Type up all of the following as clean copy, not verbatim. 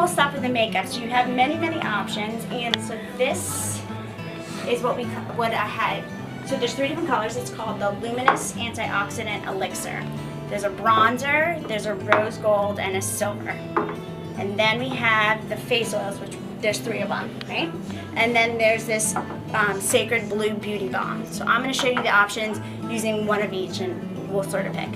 we'll stop with the makeup. So you have many, many options, and so this is what I had. So there's 3 different colors. It's called the Luminous Antioxidant Elixir. There's a bronzer, there's a rose gold, and a silver. And then we have the face oils, which there's 3 of them, right? And then there's this Sacred Blue Beauty Balm. So I'm going to show you the options using one of each, and we'll sort of pick.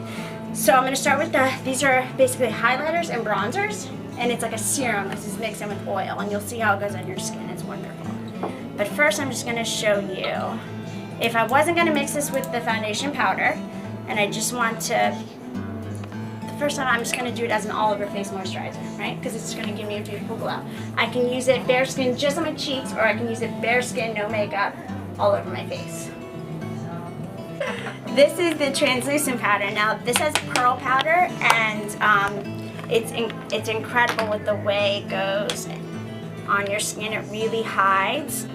So I'm going to start with these are basically highlighters and bronzers, and it's like a serum. This is mixed in with oil, and you'll see how it goes on your skin. It's wonderful. But first I'm just going to show you, if I wasn't going to mix this with the foundation powder, and I just want to, the first time I'm just going to do it as an all-over face moisturizer, right? Because it's going to give me a beautiful glow. I can use it bare skin just on my cheeks, or I can use it bare skin, no makeup, all over my face. This is the translucent powder. Now this has pearl powder, and it's incredible with the way it goes on your skin. It really hides.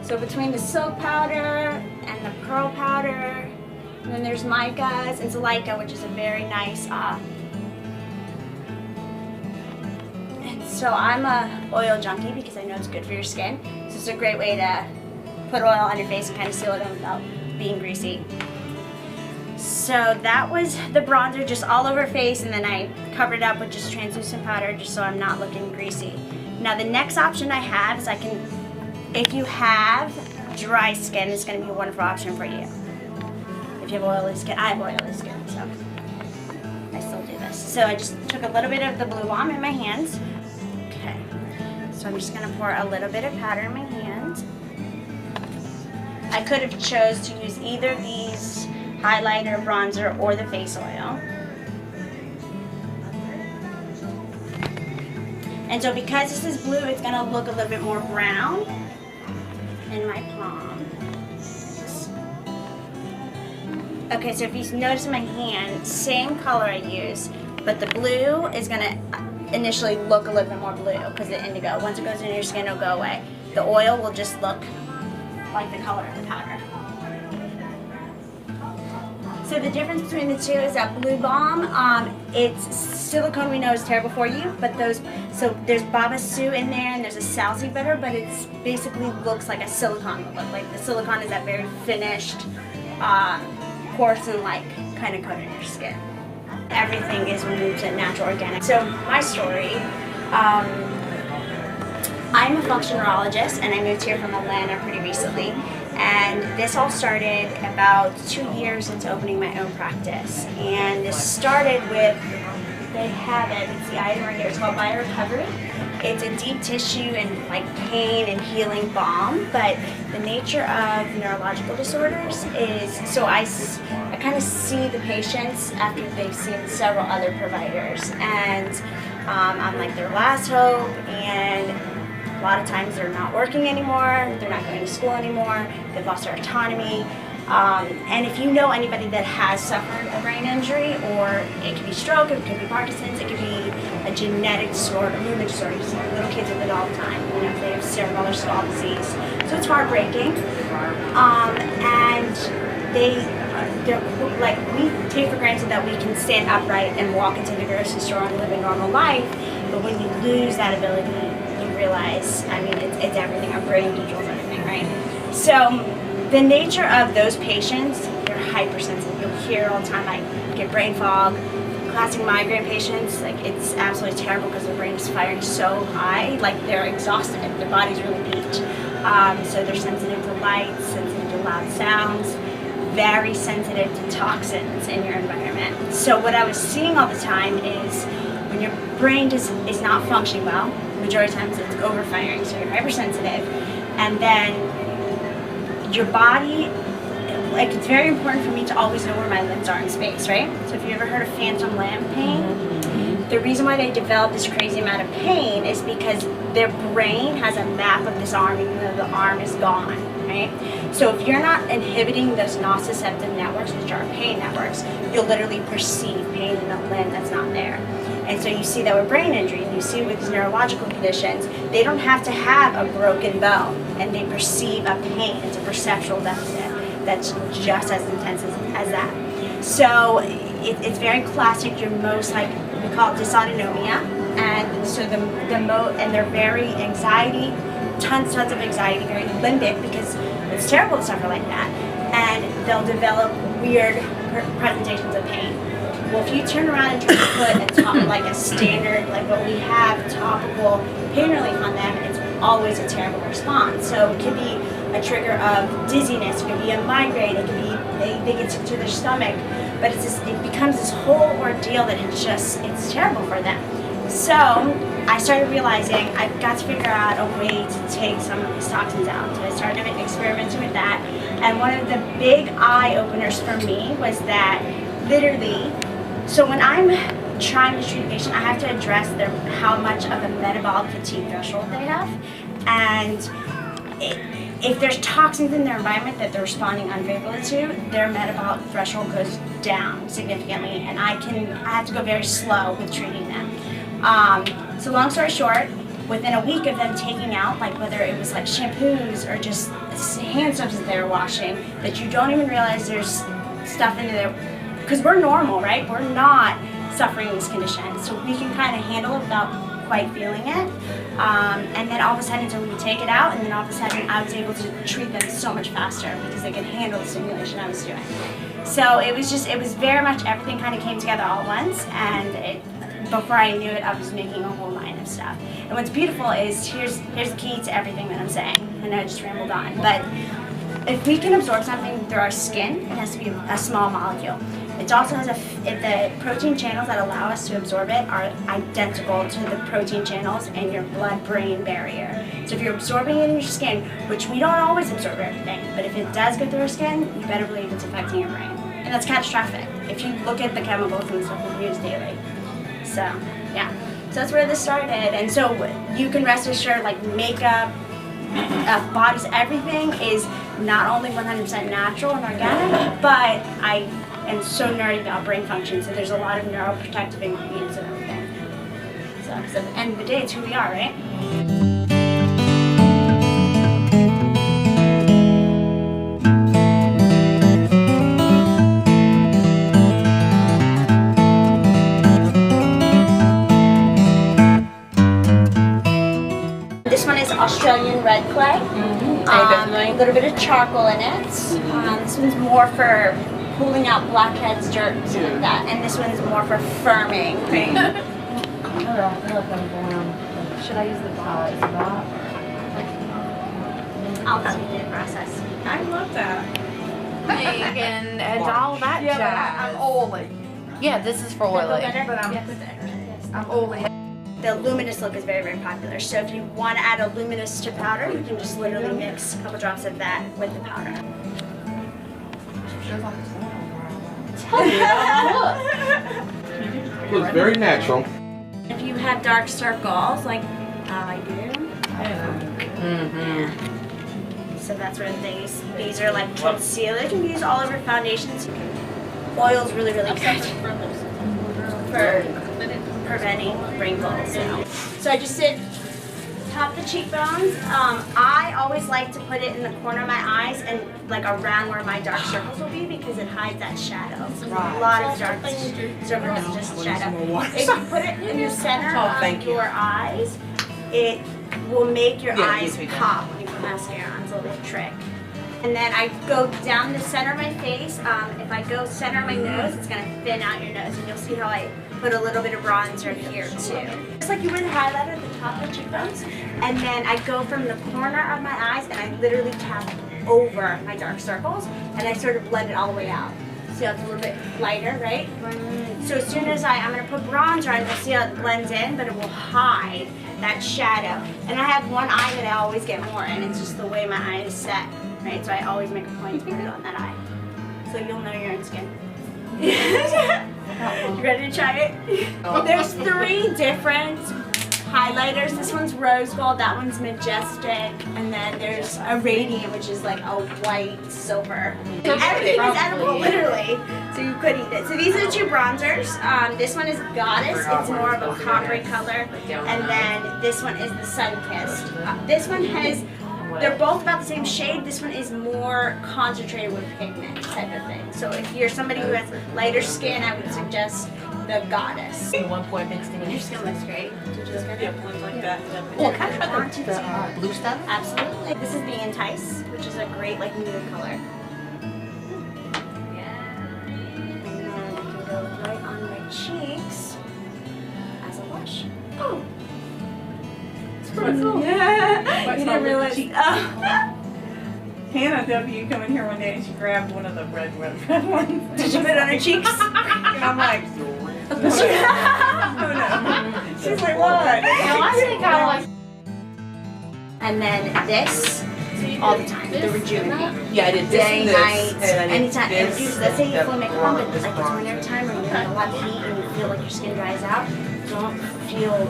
So between the silk powder and the pearl powder, and then there's micas and silica, which is a very nice, and so I'm a oil junkie because I know it's good for your skin. So it's a great way to put oil on your face and kind of seal it in without being greasy. So that was the bronzer, just all over face, and then I covered it up with just translucent powder just so I'm not looking greasy. Now the next option I have is if you have dry skin, it's going to be a wonderful option for you. If you have oily skin, I have oily skin, so I still do this. So I just took a little bit of the Blue Balm in my hands. Okay, so I'm just going to pour a little bit of powder in my hand. I could have chose to use either of these, highlighter, bronzer, or the face oil. And so because this is blue, it's going to look a little bit more brown in my palm. Okay, so if you notice in my hand, same color I use, but the blue is going to initially look a little bit more blue because the indigo. Once it goes into your skin, it'll go away. The oil will just look like the color of the powder. So the difference between the two is that Blue Balm, it's silicone, we know is terrible for you, but so there's Baba Sue in there and there's a Salsy butter, but it's basically looks like a silicone would look like. The silicone is that very finished, porcelain-like kind of coat in your skin. Everything is 100% natural, organic. So my story, I'm a functional neurologist and I moved here from Atlanta pretty recently, and this all started about 2 years into opening my own practice. And this started with, they have it, it's the item right here, it's called BioAVAILABILITY. It's a deep tissue and like pain and healing balm, but the nature of neurological disorders is, so I kind of see the patients after they've seen several other providers, and I'm like their last hope, and a lot of times they're not working anymore, they're not going to school anymore, they've lost their autonomy. And if you know anybody that has suffered a brain injury, or it could be stroke, it could be Parkinson's, it could be a genetic disorder, movement disorder, you see little kids with it all the time, you know, if they have cerebral or skull disease. So it's heartbreaking. And like, we take for granted that we can stand upright and walk into the grocery store and live a normal life, but when you lose that ability, you realize, I mean, it's everything. Our brain controls everything, right? So the nature of those patients, they're hypersensitive. You'll hear all the time, like, get brain fog. Classic migraine patients, like, it's absolutely terrible because their brain is firing so high, like they're exhausted, their body's really beat. So they're sensitive to light, sensitive to loud sounds, very sensitive to toxins in your environment. So what I was seeing all the time is when your brain is not functioning well, majority of times it's overfiring, so you're hypersensitive, and then your body, like, it's very important for me to always know where my limbs are in space, right? So if you ever heard of phantom limb pain, the reason why they develop this crazy amount of pain is because their brain has a map of this arm, even though the arm is gone, right? So if you're not inhibiting those nociceptive networks, which are pain networks, you'll literally perceive pain in a limb that's not there. And so you see that with brain injury, you see with these neurological conditions, they don't have to have a broken bone, and they perceive a pain. It's a perceptual deficit that's just as intense as that. So it's very classic. You're most like, we call it dysautonomia, and so and they're very tons of anxiety, very limbic, because it's terrible to suffer like that, and they'll develop weird presentations of pain. Well, if you turn around and try to put like a standard, like what we have, topical pain relief on them, it's always a terrible response. So it could be a trigger of dizziness, it could be a migraine, it could be they get sick to their stomach, but it becomes this whole ordeal that it's terrible for them. So I started realizing I've got to figure out a way to take some of these toxins out. So I started experimenting with that, and one of the big eye openers for me was that literally, so when I'm trying to treat a patient, I have to address how much of a metabolic fatigue threshold they have, and if there's toxins in their environment that they're responding unfavorably to, their metabolic threshold goes down significantly, and I have to go very slow with treating them. So long story short, within a week of them taking out, like whether it was like shampoos or just hand soaps that they're washing, that you don't even realize there's stuff in there, because we're normal, right? We're not suffering these conditions, so we can kind of handle it without quite feeling it. And then all of a sudden, so we take it out, and then all of a sudden I was able to treat them so much faster because they could handle the stimulation I was doing. So it was very much everything kind of came together all at once, and before I knew it, I was making a whole line of stuff. And what's beautiful is, here's the key to everything that I'm saying, and I just rambled on, but if we can absorb something through our skin, it has to be a small molecule. It also has the protein channels that allow us to absorb it are identical to the protein channels in your blood-brain barrier. So if you're absorbing it in your skin, which we don't always absorb everything, but if it does go through our skin, you better believe it's affecting your brain. And that's catastrophic if you look at the chemicals and stuff we use daily. So, yeah. So that's where this started. And so you can rest assured, like makeup, bodies, everything is not only 100% natural and organic, but I am so nerdy about brain function, so there's a lot of neuroprotective ingredients and everything. So at the end of the day, it's who we are, right? This one is Australian red clay. A little bit of charcoal in it. This one's more for pulling out blackheads, dirt, and stuff like that. And this one's more for firming. Should I use the size of that? I'll help you do the process. I love that. And all that Yeah, jazz. but I'm oily. Yeah, this is for Feel oily. better? But I'm- Yes. I'm oily. The Luminous look is very, very popular. So if you want to add a Luminous to powder, you can just literally mix a couple drops of that with the powder. Looks very natural. If you have dark circles, like I do, so that's where these are like concealer. You can use all over foundations. Oil's really, really good for preventing wrinkles. So I just did top the cheekbones. I always like to put it in the corner of my eyes and like around where my dark circles will be, because it hides that shadow. So a lot of dark circles is just shadow. If you put it in the center of your eyes, it will make your eyes pop when you put mascara on. It's a little trick. And then I go down the center of my face. If I go center of my nose, it's gonna thin out your nose, and you'll see how I put a little bit of bronzer here too. Just like you would highlighter at the top of the cheekbones. And then I go from the corner of my eyes and I literally tap over my dark circles, and I sort of blend it all the way out. See how it's a little bit lighter, right? So as soon as I'm gonna put bronzer on, you'll see how it blends in, but it will hide that shadow. And I have one eye that I always get more, and it's just the way my eye is set. Right, so I always make a point to put it on that eye, so you'll know your own skin. You ready to try it? There's 3 different highlighters. This one's rose gold, that one's majestic, and then there's a radiant, which is like a white silver. Everything is edible, literally, so you could eat it. So these are the 2 bronzers. This one is Goddess, it's more of a coppery color, and then this one is the Sun-Kissed. This one has, they're both about the same shade. This one is more concentrated with pigment type of thing. So if you're somebody who has lighter skin, I would suggest the goddess. At one point mixed in Your skin looks great. Did you just get Yeah, it? blend like that. Oh, can I try the blue stuff? Absolutely. This is the Entice, which is a great like nude color. And then I can go right on my cheeks as a blush. Oh. It's pretty cool. What's You my didn't realize. cheek? Oh. Hannah W come in here one day and she grabbed one of the red ones. Did you put it on her cheeks? And I'm like, oh no. She's like, what? No, I think I like. And then this all the time. The Rejuvenate. Yeah, I did this Day, and this, night, and I did anytime. this, If you, let's say you that feel makeup on, but this like it's winter time or you're in a lot of heat and you feel like your skin dries out, don't feel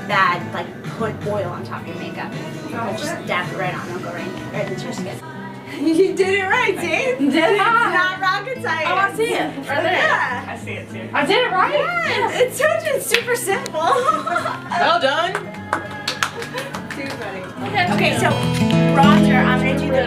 bad. Like put oil on top of your makeup. Just dab it right on. It'll go right into your skin. You did it right, see? Did It's I? not rocket science. Oh, I see it. Right there. Yeah. I see it too. I did it right. Yes, it's such super simple. Well done. Too funny. Okay, so bronzer, I'm gonna do the